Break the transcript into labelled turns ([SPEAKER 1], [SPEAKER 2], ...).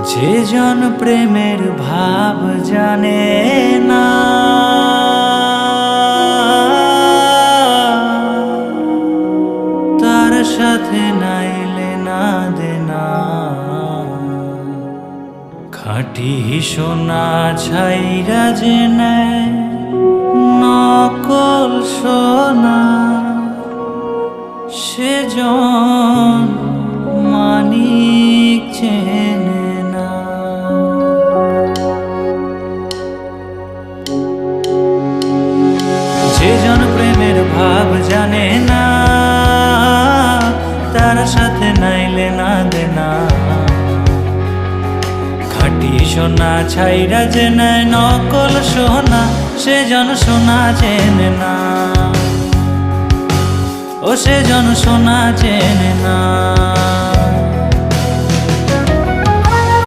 [SPEAKER 1] যে জন প্রেমের ভাব জানে না, তার সাথে নাইলে না দেনা। খাঁটি সোনা ছাইরা যে নেয় নকল সোনা, সেজন মানিক চেনে না। যেজন প্রেমের ভাব জানে না, তার সাথে নাইলে না দেনা। খাঁটি সোনা ছাইরা যে নেয় নকল সোনা, সেজন সোনা চেনে না। ও সেজন সোনা চেনে না।